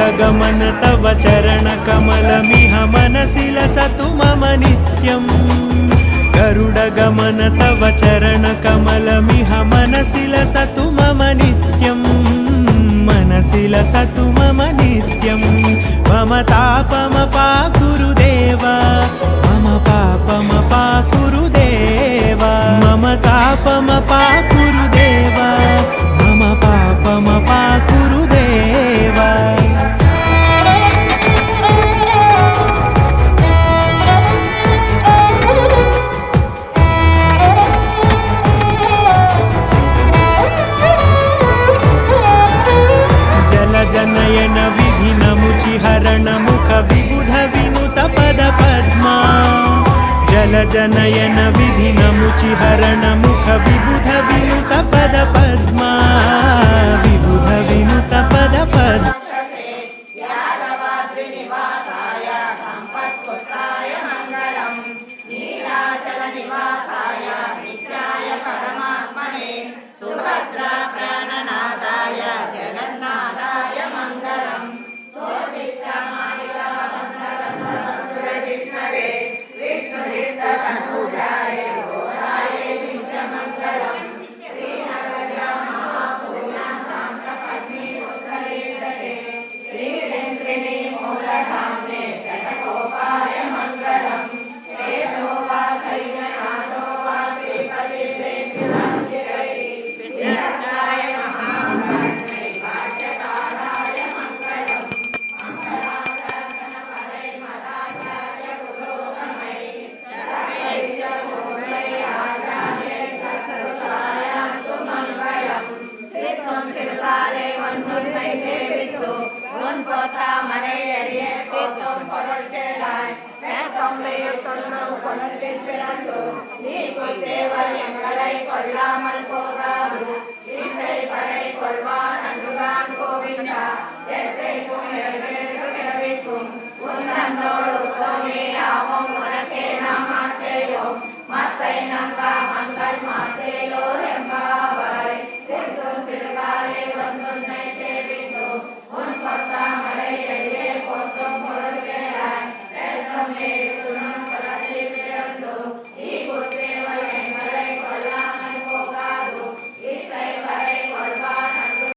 गरुडगमन तव चरणकमलमिह मनसि लसतु मम नित्यम् गरुडगमन तव चरणकमलमिह मनसि लसतु मम नित्यम् मनसि लसतु मम नित्यम् मम तापमपाकुरुदेव मम पापमपाकुरुदेव मम तापमपाकुरुदेव मम पापमपाकुरुदेव जनयन विधिनमुचिहरण मुख विबुध विनुत पद पद्मा जलजनयन विधिनमुचिहरण मुख विबुध विनुत पद पद्मा विबुध विनुत पद पद्मा सुभद्रा प्राणनादाय जगन्नाथाय मंगलम् विष्णुरे विष्णुतीर्थतनूजाय गोदाय नित्यमङ्गलम् श्रीवेन्द्रिणी मूलधाम्ने शतकोपाय मङ्गलम् तेजो वा सैन्यनाथो वा श्रीपतिर्वेन्द्रसंज्ञकै विद्याय महामन्त्रै भाष्यकाराय मङ्गलम् मंगलाशासनपरै मदाचार्य पुरोगमै सर्वैश्च पूर्वै आचार्यै सत्कृतायास्तु मङ्गलम् श्रीत्वं திருவாலை ஒன்றுமை சேவித்து உன் போத்தாமரை அடியே பேத்தும் பொருள் கேளாய் பேத்தொம்பையில் தொன்று குலத்தில் பிறந்து நீ குய்தேவர் எங்களை கொள்ளாமல் போகாது இசை பறை கொள்வான் அன்றுதான் கோவிந்தா எத்தைக்கும் ஏழேழு பிறவிக்கும் உன்னோடு உத்தமே ஆவோம் உனக்கே நாம் ஆச்சேயோம் மத்தை நங்கா மங்கள் மாத்தே